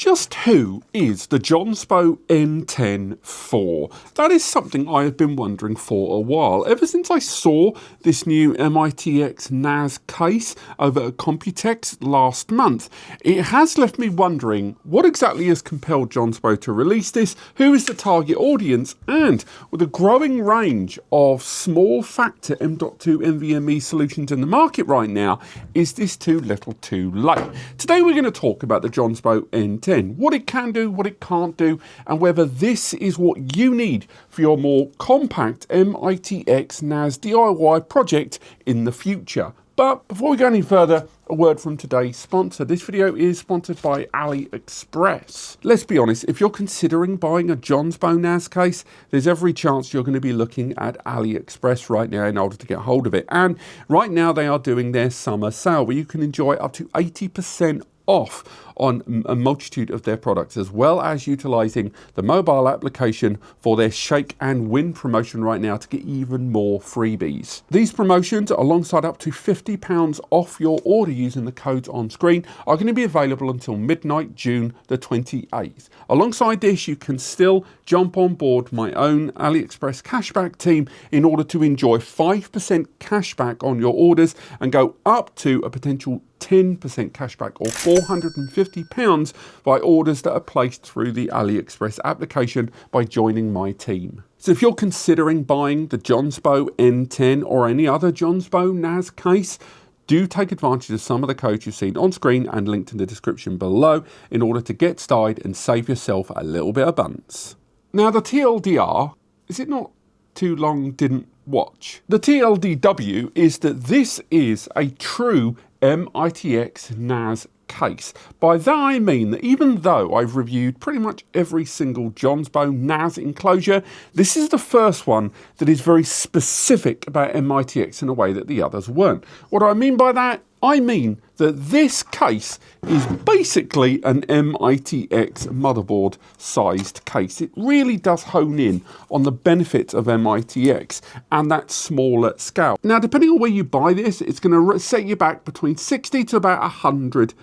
Just who is the Jonsbo N10 For? That is something I have been wondering for a while, ever since I saw this new MITX NAS case over at Computex last month. It has left me wondering what exactly has compelled Jonsbo to release this, who is the target audience, and with a growing range of small factor M.2 NVMe solutions in the market right now, is this too little too late? Today we're going to talk about the Jonsbo N10. What it can do, what it can't do, and whether this is what you need for your more compact MITX NAS DIY project in the future. But before we go any further, a word from today's sponsor. This video is sponsored by AliExpress. Let's be honest, if you're considering buying a Jonsbo NAS case, there's every chance you're going to be looking at AliExpress right now in order to get hold of it. And right now they are doing their summer sale where you can enjoy up to 80% off on a multitude of their products, as well as utilizing the mobile application for their Shake and Win promotion right now to get even more freebies. These promotions, alongside up to £50 off your order using the codes on screen, are going to be available until midnight, June the 28th. Alongside this, you can still jump on board my own AliExpress cashback team in order to enjoy 5% cashback on your orders and go up to a potential 10% cashback or £450 by orders that are placed through the AliExpress application by joining my team. So if you're considering buying the Jonsbo N10 or any other Jonsbo NAS case, do take advantage of some of the codes you've seen on screen and linked in the description below in order to get started and save yourself a little bit of buns. Now the TLDR, is it not too long didn't watch? The TLDW is that this is a true MITX NAS case. By that I mean that even though I've reviewed pretty much every single Jonsbo NAS enclosure, this is the first one that is very specific about MITX in a way that the others weren't. What do I mean by that? I mean that this case is basically an MITX motherboard sized case. It really does hone in on the benefits of MITX and that smaller scale. Now, depending on where you buy this, it's going to set you back between $60 to about $100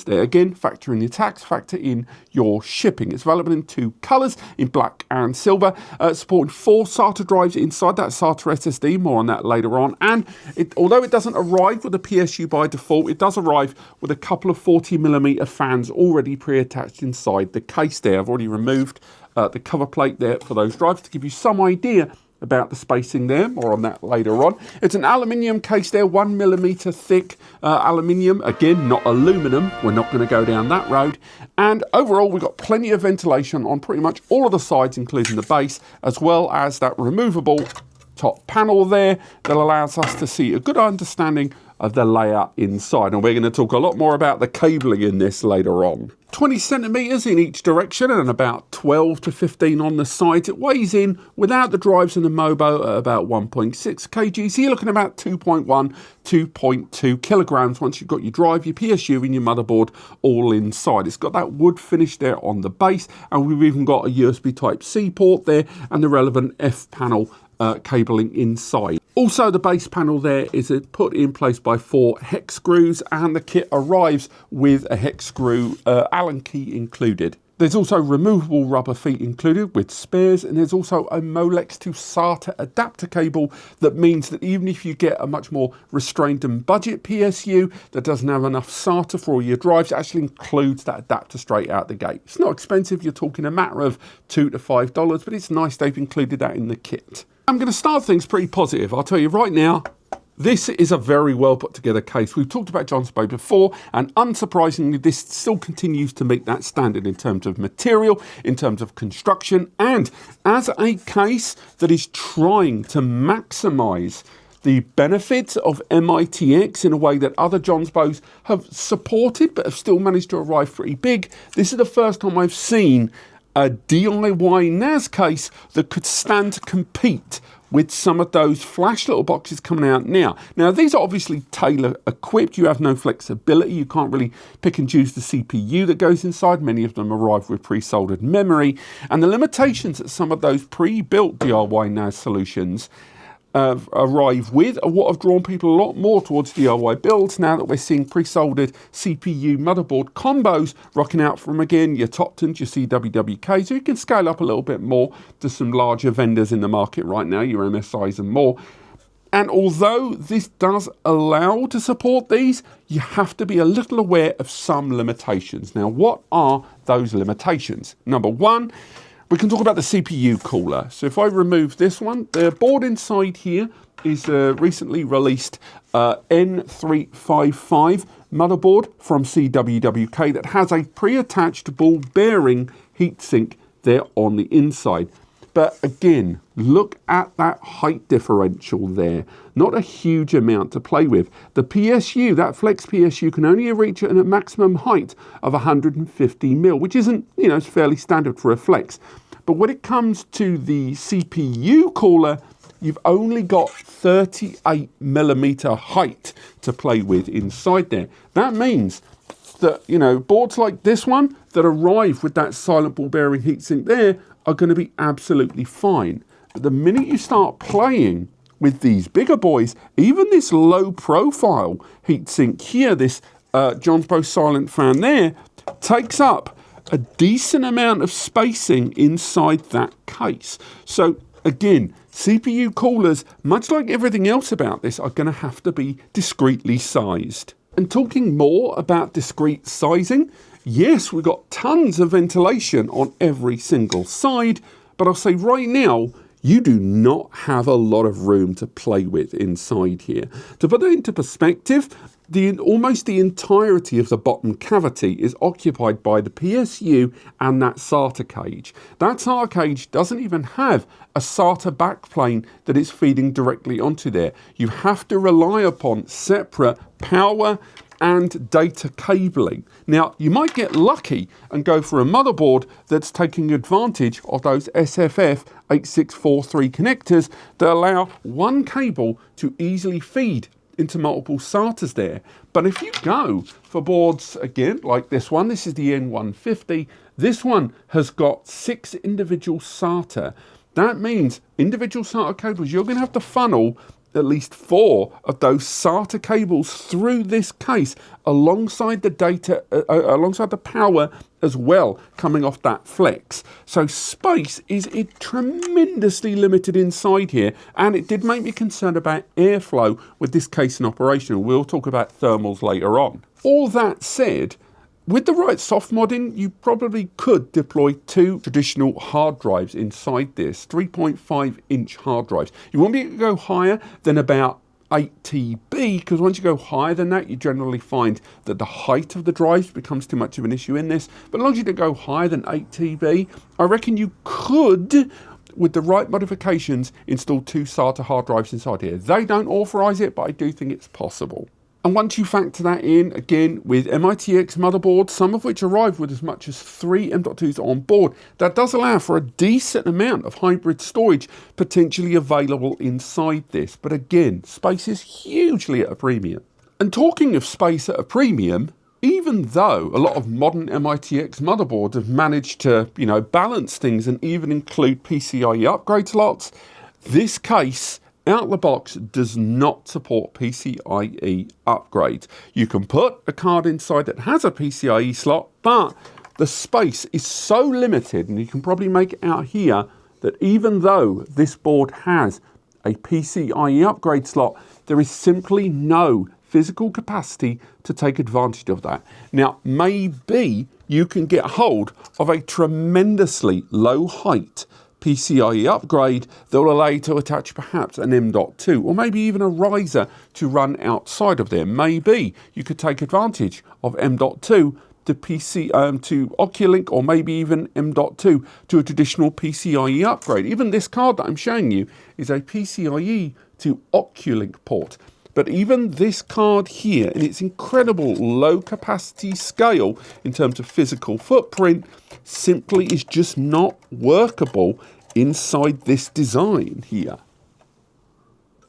there. Again, factor in your tax, factor in your shipping. It's available in two colors, in black and silver, supporting 4 SATA drives inside that SATA SSD, more on that later on. And although it doesn't arrive with a PSU by default, it does arrive with a couple of 40mm fans already pre-attached inside the case there. I've already removed the cover plate there for those drives to give you some idea about the spacing there, more on that later on. It's an aluminium case there, 1mm thick aluminium, again not aluminum, we're not going to go down that road. And overall we've got plenty of ventilation on pretty much all of the sides, including the base, as well as that removable top panel there that allows us to see a good understanding of the layout inside, and we're going to talk a lot more about the cabling in this later on. 20 centimeters in each direction and about 12 to 15 on the sides. It weighs in without the drives and the Mobo at about 1.6 kg. So you're looking at about 2.1, 2.2 kilograms once you've got your drive, your PSU and your motherboard all inside. It's got that wood finish there on the base, and we've even got a USB Type-C port there and the relevant F panel cabling inside. Also, the base panel there is put in place by 4 hex screws, and the kit arrives with a hex screw Allen key included. There's also removable rubber feet included with spares, and there's also a Molex to SATA adapter cable that means that even if you get a much more restrained and budget PSU that doesn't have enough SATA for all your drives, it actually includes that adapter straight out the gate. It's not expensive, you're talking a matter of $2 to $5, but it's nice they've included that in the kit. I'm going to start things pretty positive. I'll tell you right now, this is a very well put together case. We've talked about Jonsbo before, and unsurprisingly, this still continues to meet that standard in terms of material, in terms of construction, and as a case that is trying to maximize the benefits of MITX in a way that other Jonsbos have supported but have still managed to arrive pretty big. This is the first time I've seen a DIY NAS case that could stand to compete with some of those flash little boxes coming out now. Now, these are obviously tailor equipped. You have no flexibility. You can't really pick and choose the CPU that goes inside. Many of them arrive with pre-soldered memory. And the limitations that some of those pre-built DIY NAS solutions arrive with are what have drawn people a lot more towards DIY builds now that we're seeing pre-soldered CPU motherboard combos rocking out from, again, your Toptons, your CWWK, so you can scale up a little bit more to some larger vendors in the market right now, your MSIs and more. And although this does allow to support these, you have to be a little aware of some limitations. Now, what are those limitations? Number one, we can talk about the CPU cooler. So if I remove this one, the board inside here is a recently released N355 motherboard from CWWK that has a pre-attached ball bearing heatsink there on the inside. But again, look at that height differential there. Not a huge amount to play with. The PSU, that Flex PSU, can only reach a maximum height of 150 mil, which isn't, it's fairly standard for a Flex. But when it comes to the CPU cooler, you've only got 38 millimeter height to play with inside there. That means that, boards like this one that arrive with that silent ball bearing heatsink there are going to be absolutely fine. But the minute you start playing with these bigger boys, even this low profile heatsink here, this Jonsbo silent fan there, takes up a decent amount of spacing inside that case. So again, CPU coolers, much like everything else about this, are going to have to be discreetly sized. And talking more about discrete sizing, yes, we've got tons of ventilation on every single side, but I'll say right now, you do not have a lot of room to play with inside here. To put that into perspective, almost the entirety of the bottom cavity is occupied by the PSU and that SATA cage. That SATA cage doesn't even have a SATA backplane that it's feeding directly onto there. You have to rely upon separate power and data cabling. Now, you might get lucky and go for a motherboard that's taking advantage of those SFF 8643 connectors that allow one cable to easily feed into multiple SATAs there. But if you go for boards, again, like this one, this is the N150, this one has got 6 individual SATA. That means individual SATA cables, you're going to have to funnel at least 4 of those SATA cables through this case alongside the data, alongside the power as well coming off that Flex. So space is tremendously limited inside here, and it did make me concerned about airflow with this case in operation. We'll talk about thermals later on. All that said, with the right soft modding, you probably could deploy 2 traditional hard drives inside this, 3.5-inch hard drives. You won't be able to go higher than about 8 TB, because once you go higher than that, you generally find that the height of the drives becomes too much of an issue in this. But as long as you don't go higher than 8 TB, I reckon you could, with the right modifications, install 2 SATA hard drives inside here. They don't authorize it, but I do think it's possible. And once you factor that in, again, with MITX motherboards, some of which arrive with as much as 3 M.2s on board, that does allow for a decent amount of hybrid storage potentially available inside this. But again, space is hugely at a premium. And talking of space at a premium, even though a lot of modern MITX motherboards have managed to, balance things and even include PCIe upgrade slots, this case out the box does not support PCIe upgrades. You can put a card inside that has a PCIe slot, but the space is so limited, and you can probably make it out here, that even though this board has a PCIe upgrade slot, there is simply no physical capacity to take advantage of that. Now, maybe you can get hold of a tremendously low height PCIe upgrade that will allow you to attach perhaps an M.2 or maybe even a riser to run outside of there. Maybe you could take advantage of M.2 to Oculink, or maybe even M.2 to a traditional PCIe upgrade. Even this card that I'm showing you is a PCIe to Oculink port. But even this card here, in its incredible low capacity scale in terms of physical footprint, simply is just not workable inside this design here.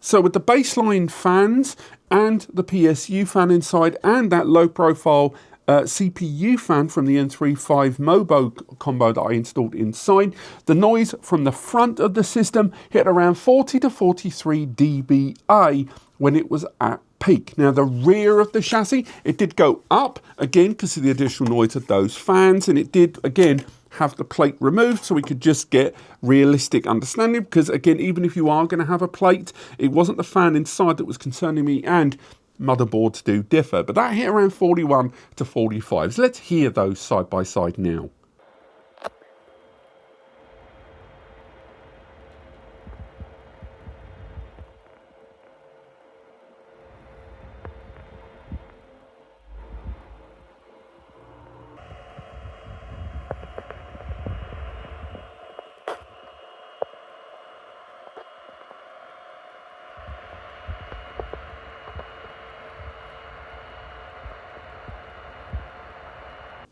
So with the baseline fans and the PSU fan inside and that low profile CPU fan from the N35 Mobo combo that I installed inside. The noise from the front of the system hit around 40 to 43 dBA when it was at peak. Now the rear of the chassis, it did go up again because of the additional noise of those fans, and it did again have the plate removed so we could just get realistic understanding, because again, even if you are going to have a plate, it wasn't the fan inside that was concerning me, and motherboards do differ, but that hit around 41 to 45. So let's hear those side by side now.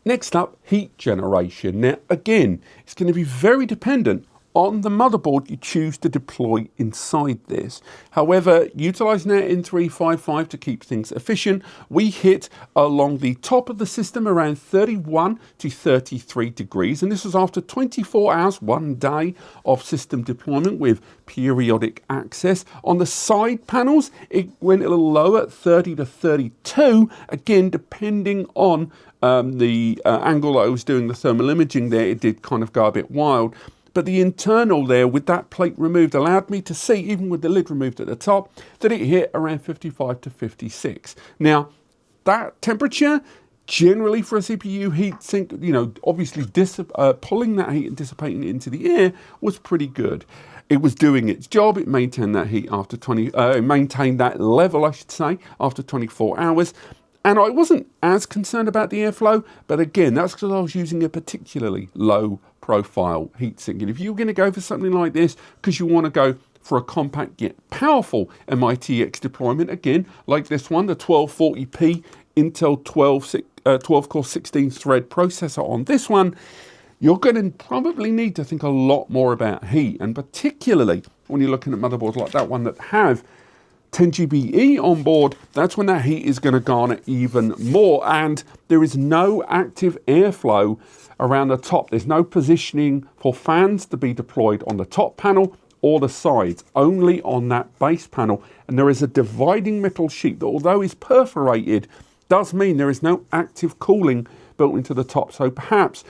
Next up, heat generation. Now again, it's going to be very dependent on the motherboard you choose to deploy inside this. However, utilising our N355 to keep things efficient, we hit along the top of the system around 31 to 33 degrees, and this was after 24 hours, 1 day of system deployment with periodic access. On the side panels, it went a little lower at 30 to 32, again depending on the angle that I was doing the thermal imaging there. It did kind of go a bit wild. But the internal there, with that plate removed, allowed me to see, even with the lid removed at the top, that it hit around 55 to 56. Now, that temperature, generally for a CPU heatsink, you know, obviously pulling that heat and dissipating it into the air was pretty good. It was doing its job. It maintained that heat after maintained that level, I should say, after 24 hours. And I wasn't as concerned about the airflow, but again, that's because I was using a particularly low profile heatsink. And if you're going to go for something like this, because you want to go for a compact yet powerful MITX deployment, again, like this one, the 1240p Intel 12 core 16 thread processor on this one, you're going to probably need to think a lot more about heat. And particularly when you're looking at motherboards like that one that have 10 GBE on board, that's when that heat is going to garner even more, and there is no active airflow around the top. There's no positioning for fans to be deployed on the top panel or the sides, only on that base panel. And there is a dividing metal sheet that, although is perforated, does mean there is no active cooling built into the top. So perhaps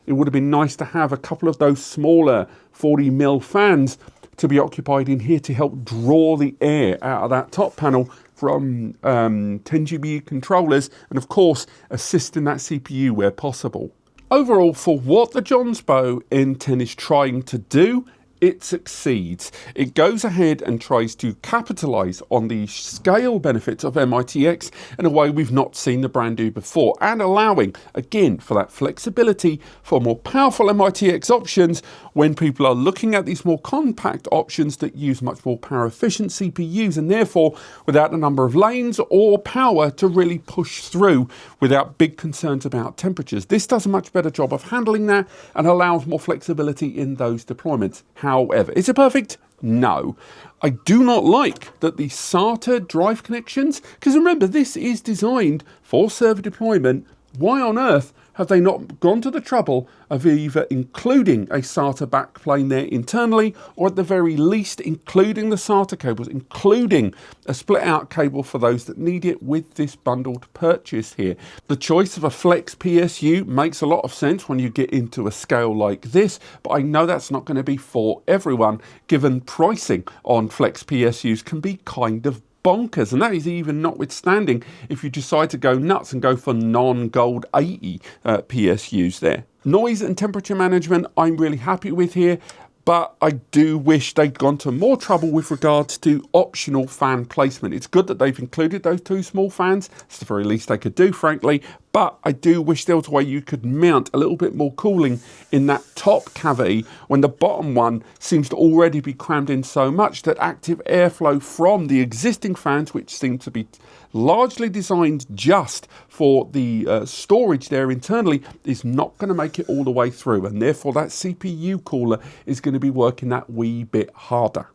it would have been nice to have a couple of those smaller 40mm fans to be occupied in here to help draw the air out of that top panel from 10 GBE controllers, and of course assist in that CPU where possible. Overall, for what the Jonsbo N10 is trying to do, it succeeds. It goes ahead and tries to capitalize on the scale benefits of MITX in a way we've not seen the brand do before, and allowing, again, for that flexibility for more powerful MITX options when people are looking at these more compact options that use much more power efficient CPUs, and therefore without a number of lanes or power to really push through without big concerns about temperatures. This does a much better job of handling that and allows more flexibility in those deployments. However, is it perfect? No. I do not like that the SATA drive connections, because remember, this is designed for server deployment. Why on earth have they not gone to the trouble of either including a SATA backplane there internally, or at the very least including the SATA cables, including a split out cable for those that need it with this bundled purchase here? The choice of a Flex PSU makes a lot of sense when you get into a scale like this, but I know that's not going to be for everyone, given pricing on Flex PSUs can be kind of bonkers, and that is even notwithstanding if you decide to go nuts and go for non-gold 80 PSUs there. Noise and temperature management I'm really happy with here, but I do wish they'd gone to more trouble with regards to optional fan placement. It's good that they've included those two small fans. It's the very least they could do, frankly, but I do wish there was a way you could mount a little bit more cooling in that top cavity when the bottom one seems to already be crammed in so much that active airflow from the existing fans, which seem to be largely designed just for the storage there internally, is not going to make it all the way through, and therefore that CPU cooler is going to be working that wee bit harder.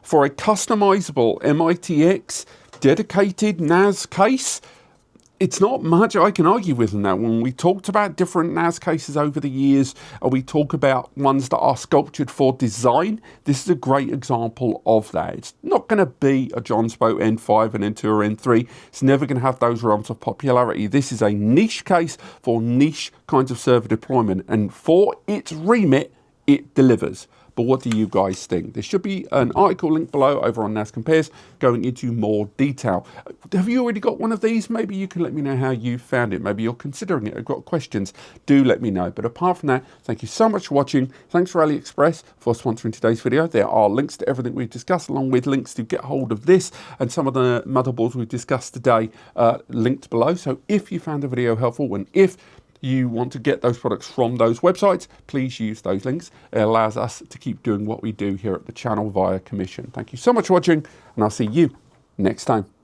For a customizable MITX dedicated NAS case, It's not much I can argue with in that. When we talked about different NAS cases over the years, and we talk about ones that are sculptured for design, this is a great example of that. It's not going to be a Jonsbo N5, an N2 or N3. It's never going to have those realms of popularity. This is a niche case for niche kinds of server deployment, and for its remit, it delivers. But what do you guys think? There should be an article linked below over on NAS Compares going into more detail. Have you already got one of these? Maybe you can let me know how you found it. Maybe you're considering it. I've got questions. Do let me know. But apart from that, thank you so much for watching. Thanks for AliExpress for sponsoring today's video. There are links to everything we've discussed, along with links to get hold of this and some of the motherboards we've discussed today linked below. So if you found the video helpful, and if you want to get those products from those websites, please use those links. It allows us to keep doing what we do here at the channel via commission. Thank you so much for watching, and I'll see you next time.